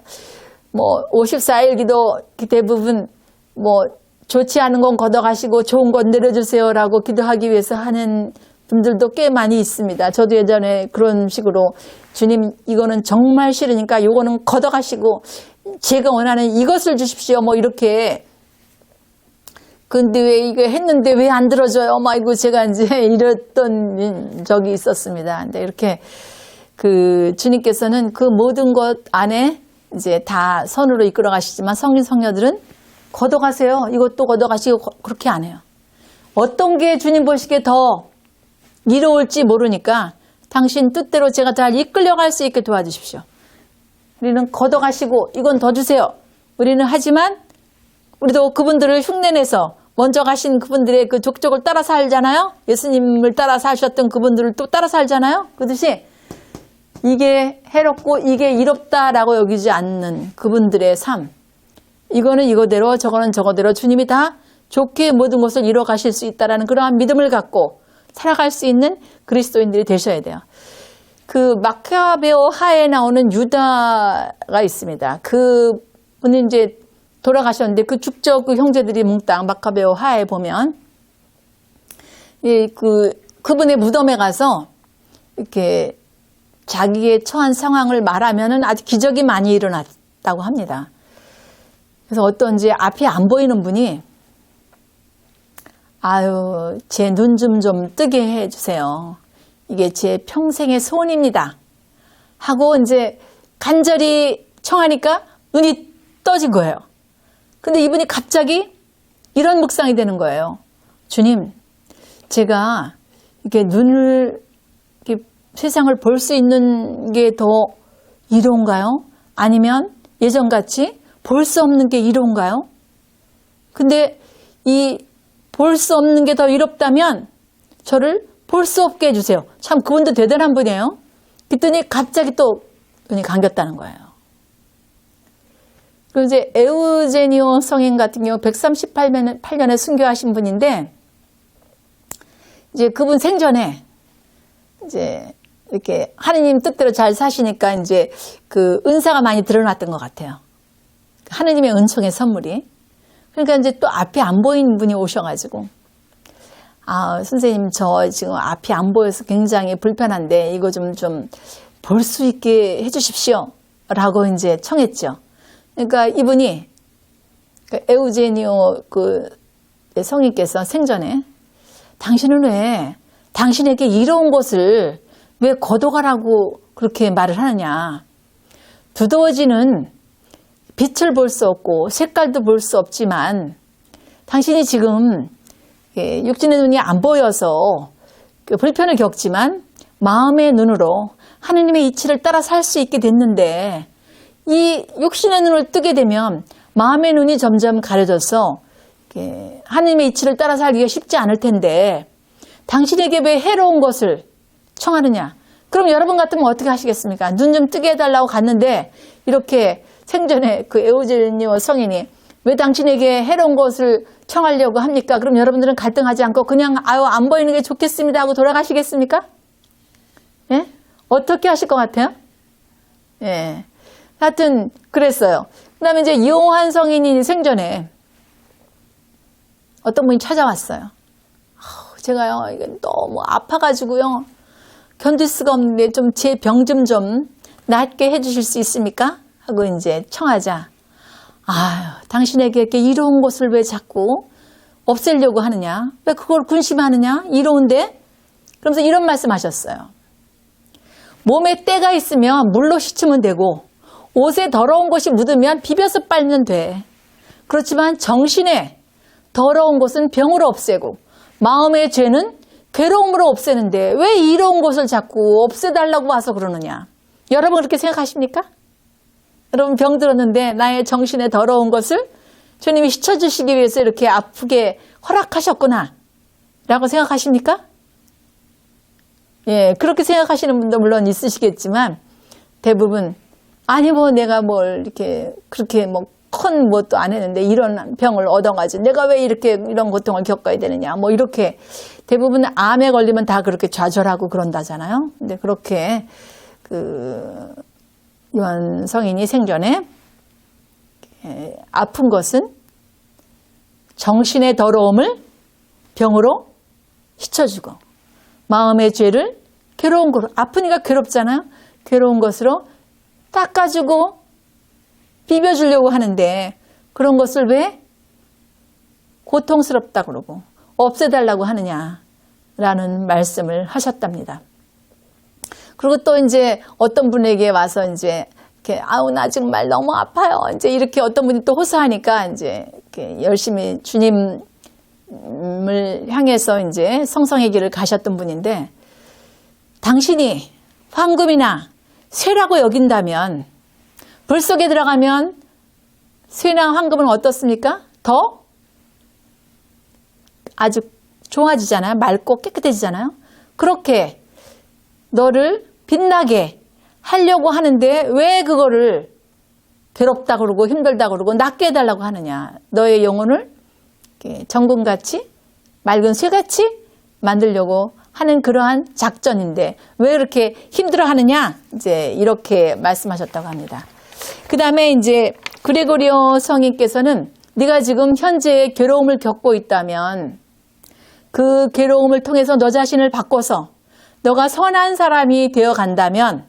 뭐 54일 기도 대부분 뭐 좋지 않은 건 걷어가시고 좋은 건 내려주세요라고 기도하기 위해서 하는 분들도 꽤 많이 있습니다. 저도 예전에 그런 식으로 주님 이거는 정말 싫으니까 요거는 걷어가시고 제가 원하는 이것을 주십시오. 뭐 이렇게 근데 왜 이거 했는데 왜 안 들어줘요? 막 이거 제가 이제 이랬던 적이 있었습니다. 근데 이렇게 주님께서는 그 모든 것 안에 이제 다 선으로 이끌어 가시지만 성인 성녀들은 걷어가세요. 이것도 걷어가시고 그렇게 안 해요. 어떤 게 주님 보시기에 더 이로울지 모르니까 당신 뜻대로 제가 잘 이끌려갈 수 있게 도와주십시오. 우리는 걷어가시고 이건 더 주세요. 우리는 하지만 우리도 그분들을 흉내내서 먼저 가신 그분들의 그 족적을 따라 살잖아요. 예수님을 따라 사셨던 그분들을 또 따라 살잖아요. 그렇듯이 이게 해롭고 이게 이롭다라고 여기지 않는 그분들의 삶. 이거는 이거대로 저거는 저거대로 주님이 다 좋게 모든 것을 이뤄 가실 수 있다라는 그러한 믿음을 갖고 살아갈 수 있는 그리스도인들이 되셔야 돼요. 그 마카베오 하에 나오는 유다가 있습니다. 그분이 이제 돌아가셨는데 그 죽적 그 형제들이 몽땅 마카베오 하에 보면 그분의 무덤에 가서 이렇게 자기의 처한 상황을 말하면은 아주 기적이 많이 일어났다고 합니다. 그래서 어떤지 앞이 안 보이는 분이 아유, 제 눈 좀 뜨게 해주세요. 이게 제 평생의 소원입니다. 하고 이제 간절히 청하니까 눈이 떠진 거예요. 근데 이분이 갑자기 이런 묵상이 되는 거예요. 주님, 제가 이렇게 눈을 이렇게 세상을 볼 수 있는 게 더 이로운가요? 아니면 예전같이 볼 수 없는 게 이로운가요? 근데 이 볼 수 없는 게 더 이롭다면 저를 볼 수 없게 해주세요. 참 그분도 대단한 분이에요. 그랬더니 갑자기 또 눈이 감겼다는 거예요. 그리고 이제 에우제니오 성인 같은 경우 138년에 순교하신 분인데 이제 그분 생전에 이제 이렇게 하느님 뜻대로 잘 사시니까 이제 그 은사가 많이 드러났던 것 같아요. 하느님의 은총의 선물이. 그러니까 이제 또 앞이 안 보이는 분이 오셔가지고 아, 선생님 저 지금 앞이 안 보여서 굉장히 불편한데 이거 좀 볼 수 있게 해주십시오. 라고 이제 청했죠. 그러니까 이분이 에우제니오 그 성인께서 생전에 당신은 왜 당신에게 이로운 것을 왜 거둬가라고 그렇게 말을 하느냐. 두더워지는 빛을 볼 수 없고 색깔도 볼 수 없지만 당신이 지금 육신의 눈이 안 보여서 불편을 겪지만 마음의 눈으로 하느님의 이치를 따라 살 수 있게 됐는데 이 육신의 눈을 뜨게 되면 마음의 눈이 점점 가려져서 하느님의 이치를 따라 살기가 쉽지 않을 텐데 당신에게 왜 해로운 것을 청하느냐. 그럼 여러분 같으면 어떻게 하시겠습니까? 눈 좀 뜨게 해달라고 갔는데 이렇게 생전에 그 에우제니오 성인이 왜 당신에게 해로운 것을 청하려고 합니까? 그럼 여러분들은 갈등하지 않고 그냥 아유 안 보이는 게 좋겠습니다 하고 돌아가시겠습니까? 예? 어떻게 하실 것 같아요? 예. 하여튼 그랬어요. 그 다음에 이제 요한 성인이 생전에 어떤 분이 찾아왔어요. 제가요 이게 너무 아파가지고요 견딜 수가 없는데 좀 제 병 좀 낫게 해주실 수 있습니까? 하고 이제 청하자. 아유, 당신에게 이렇게 이로운 것을 왜 자꾸 없애려고 하느냐? 왜 그걸 군심하느냐? 이로운데? 그러면서 이런 말씀 하셨어요. 몸에 때가 있으면 물로 씻으면 되고 옷에 더러운 것이 묻으면 비벼서 빨면 돼. 그렇지만 정신에 더러운 것은 병으로 없애고 마음의 죄는 괴로움으로 없애는데 왜 이로운 것을 자꾸 없애달라고 와서 그러느냐? 여러분 그렇게 생각하십니까? 여러분 병 들었는데 나의 정신에 더러운 것을 주님이 씻어주시기 위해서 이렇게 아프게 허락하셨구나 라고 생각하십니까? 예, 그렇게 생각하시는 분도 물론 있으시겠지만 대부분 아니 뭐 내가 뭘 이렇게 그렇게 뭐 큰 뭣도 안 했는데 이런 병을 얻어가지고 내가 왜 이렇게 이런 고통을 겪어야 되느냐 뭐 이렇게 대부분 암에 걸리면 다 그렇게 좌절하고 그런다잖아요. 근데 그렇게 그 요한 성인이 생전에 아픈 것은 정신의 더러움을 병으로 씻어주고 마음의 죄를 괴로운 것으로 아프니까 괴롭잖아요. 괴로운 것으로 닦아주고 비벼주려고 하는데 그런 것을 왜 고통스럽다 그러고 없애달라고 하느냐라는 말씀을 하셨답니다. 그리고 또 이제 어떤 분에게 와서 이제 이렇게 아우 나 지금 말 너무 아파요. 이제 이렇게 어떤 분이 또 호소하니까 이제 이렇게 열심히 주님을 향해서 이제 성성의 길을 가셨던 분인데 당신이 황금이나 쇠라고 여긴다면 불 속에 들어가면 쇠나 황금은 어떻습니까? 더 아주 좋아지잖아요. 맑고 깨끗해지잖아요. 그렇게 너를 빛나게 하려고 하는데 왜 그거를 괴롭다 그러고 힘들다 그러고 낫게 해달라고 하느냐. 너의 영혼을 정금같이 맑은 쇠같이 만들려고 하는 그러한 작전인데 왜 그렇게 힘들어하느냐 이제 이렇게 말씀하셨다고 합니다. 그 다음에 이제 그레고리오 성인께서는 네가 지금 현재 괴로움을 겪고 있다면 그 괴로움을 통해서 너 자신을 바꿔서 너가 선한 사람이 되어 간다면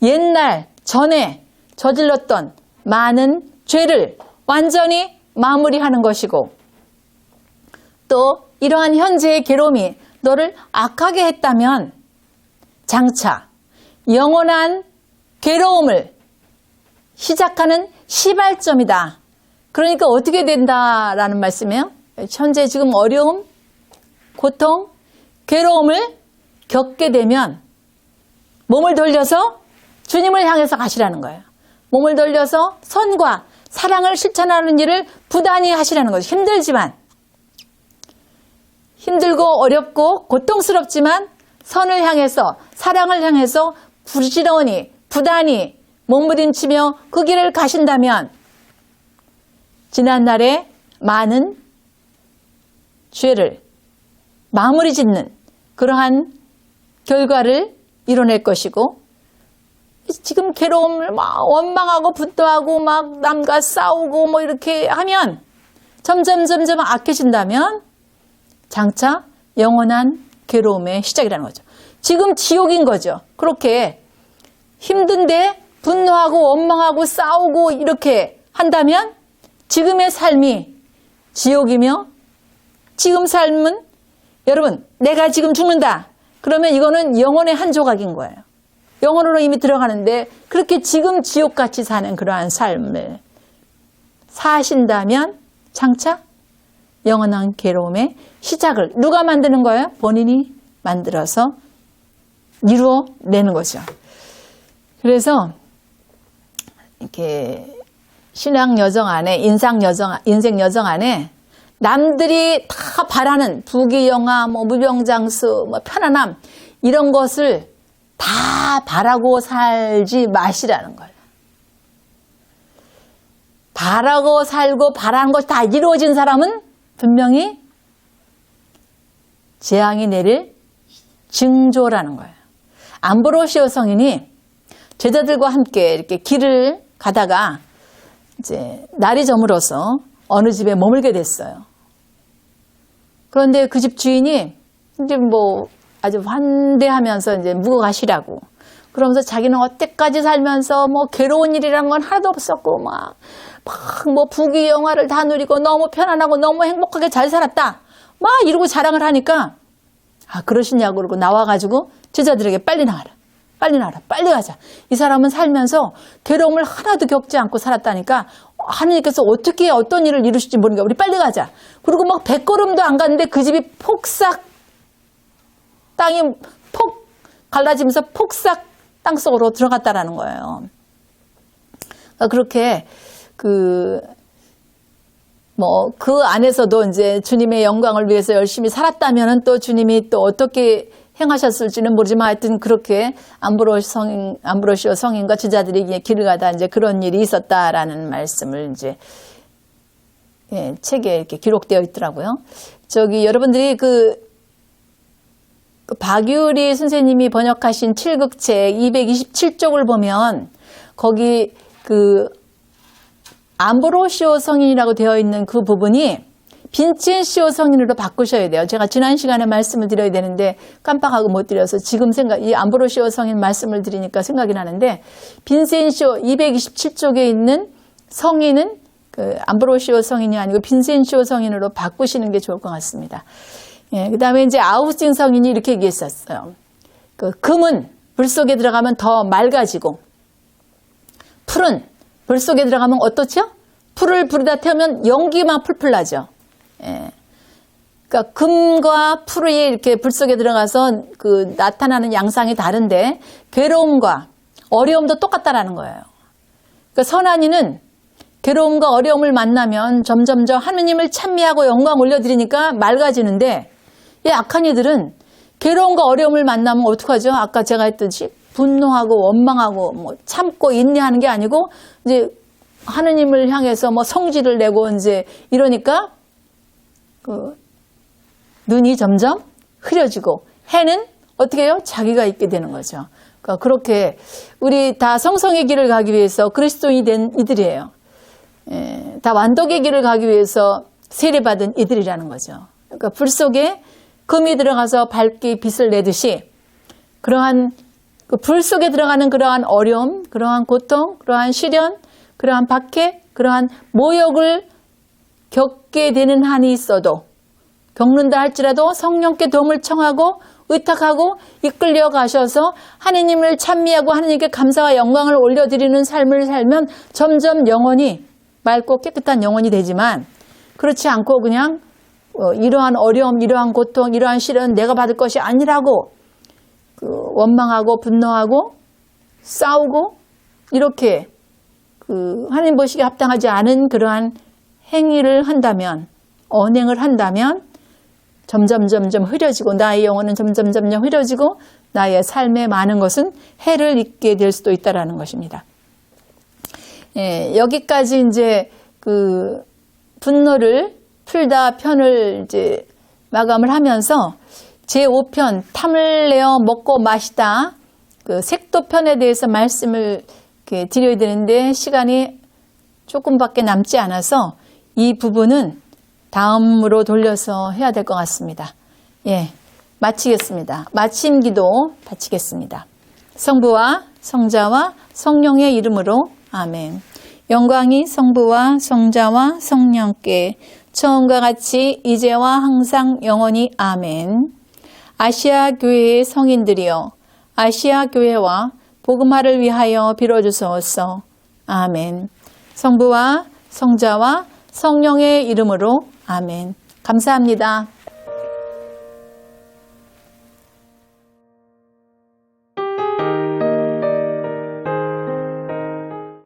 옛날 전에 저질렀던 많은 죄를 완전히 마무리하는 것이고 또 이러한 현재의 괴로움이 너를 악하게 했다면 장차 영원한 괴로움을 시작하는 시발점이다. 그러니까 어떻게 된다라는 말씀이에요. 현재 지금 어려움, 고통, 괴로움을 겪게 되면 몸을 돌려서 주님을 향해서 가시라는 거예요. 몸을 돌려서 선과 사랑을 실천하는 일을 부단히 하시라는 거죠. 힘들지만 힘들고 어렵고 고통스럽지만 선을 향해서 사랑을 향해서 부지런히 부단히 몸부림치며 그 길을 가신다면 지난날에 많은 죄를 마무리 짓는 그러한 결과를 이뤄낼 것이고 지금 괴로움을 막 원망하고 분노하고 막 남과 싸우고 뭐 이렇게 하면 점점 악해진다면 장차 영원한 괴로움의 시작이라는 거죠. 지금 지옥인 거죠. 그렇게 힘든데 분노하고 원망하고 싸우고 이렇게 한다면 지금의 삶이 지옥이며 지금 삶은 여러분 내가 지금 죽는다. 그러면 이거는 영혼의 한 조각인 거예요. 영혼으로 이미 들어가는데 그렇게 지금 지옥같이 사는 그러한 삶을 사신다면 장차 영원한 괴로움의 시작을 누가 만드는 거예요? 본인이 만들어서 이루어내는 거죠. 그래서 이렇게 신앙 여정 안에 인생 여정 안에 남들이 다 바라는 부귀영화, 뭐 무병장수, 뭐 편안함 이런 것을 다 바라고 살지 마시라는 거예요. 바라고 살고 바라는 것이 다 이루어진 사람은 분명히 재앙이 내릴 징조라는 거예요. 암브로시오 성인이 제자들과 함께 이렇게 길을 가다가 이제 날이 저물어서 어느 집에 머물게 됐어요. 그런데 그 집 주인이 이제 뭐 아주 환대하면서 이제 묵어 가시라고 그러면서 자기는 어때까지 살면서 뭐 괴로운 일이란 건 하나도 없었고 막 뭐 부귀영화를 다 누리고 너무 편안하고 너무 행복하게 잘 살았다 막 이러고 자랑을 하니까 아 그러시냐고 그러고 나와가지고 제자들에게 빨리 나와라 빨리 가자. 이 사람은 살면서 괴로움을 하나도 겪지 않고 살았다니까 하느님께서 어떻게 어떤 일을 이루실지 모르니까 우리 빨리 가자. 그리고 막 100걸음도 안 갔는데 그 집이 폭삭 땅이 폭 갈라지면서 폭삭 땅속으로 들어갔다라는 거예요. 그렇게 그 안에서도 이제 주님의 영광을 위해서 열심히 살았다면은 또 주님이 또 어떻게 행하셨을지는 모르지만 하여튼 그렇게 암브로시오 성인과 제자들이 길을 가다 이제 그런 일이 있었다라는 말씀을 이제 책에 이렇게 기록되어 있더라고요. 여러분들이 그 박유리 선생님이 번역하신 7극책 227쪽을 보면 거기 그 암브로시오 성인이라고 되어 있는 그 부분이 빈첸시오 성인으로 바꾸셔야 돼요. 제가 지난 시간에 말씀을 드려야 되는데 깜빡하고 못 드려서 지금 이 암브로시오 성인 말씀을 드리니까 생각이 나는데 빈첸시오 227쪽에 있는 성인은 그 암브로시오 성인이 아니고 빈첸시오 성인으로 바꾸시는 게 좋을 것 같습니다. 그 다음에 이제 아우구스틴 성인이 이렇게 얘기했었어요. 그 금은 불 속에 들어가면 더 맑아지고 풀은 불 속에 들어가면 어떻죠? 풀을 불에다 태우면 연기만 풀풀 나죠. 그러니까 금과 풀이 이렇게 불 속에 들어가서 그 나타나는 양상이 다른데 괴로움과 어려움도 똑같다라는 거예요. 그러니까 선한 이는 괴로움과 어려움을 만나면 점점점 하느님을 찬미하고 영광 올려드리니까 맑아지는데 이 악한 이들은 괴로움과 어려움을 만나면 어떡하죠? 아까 제가 했듯이 분노하고 원망하고 뭐 참고 인내하는 게 아니고 이제 하느님을 향해서 뭐 성질을 내고 이제 이러니까 눈이 점점 흐려지고 해는 어떻게 해요? 자기가 있게 되는 거죠. 그러니까 그렇게 우리 다 성성의 길을 가기 위해서 그리스도인이 된 이들이에요. 다 완독의 길을 가기 위해서 세례받은 이들이라는 거죠. 그러니까 불 속에 금이 들어가서 밝게 빛을 내듯이 그러한 불 속에 들어가는 그러한 어려움, 그러한 고통, 그러한 시련, 그러한 박해, 그러한 모욕을 겪게 되는 한이 있어도 겪는다 할지라도 성령께 도움을 청하고 의탁하고 이끌려 가셔서 하느님을 찬미하고 하느님께 감사와 영광을 올려드리는 삶을 살면 점점 영혼이 맑고 깨끗한 영혼이 되지만 그렇지 않고 그냥 이러한 어려움, 이러한 고통, 이러한 시련 내가 받을 것이 아니라고 원망하고 분노하고 싸우고 이렇게 하나님 보시기에 합당하지 않은 그러한 행위를 한다면 언행을 한다면 점점 흐려지고 나의 영혼은 점점 흐려지고 나의 삶의 많은 것은 해를 입게 될 수도 있다라는 것입니다. 여기까지 이제 분노를 풀다 편을 이제 마감을 하면서 제5편 탐을 내어 먹고 마시다 색도 편에 대해서 말씀을 드려야 되는데 시간이 조금밖에 남지 않아서 이 부분은 다음으로 돌려서 해야 될 것 같습니다. 마치겠습니다. 마침 기도 바치겠습니다. 성부와 성자와 성령의 이름으로 아멘. 영광이 성부와 성자와 성령께 처음과 같이 이제와 항상 영원히 아멘. 아시아 교회의 성인들이여 아시아 교회와 복음화를 위하여 빌어주소서. 아멘. 성부와 성자와 성령의 이름으로 아멘. 감사합니다.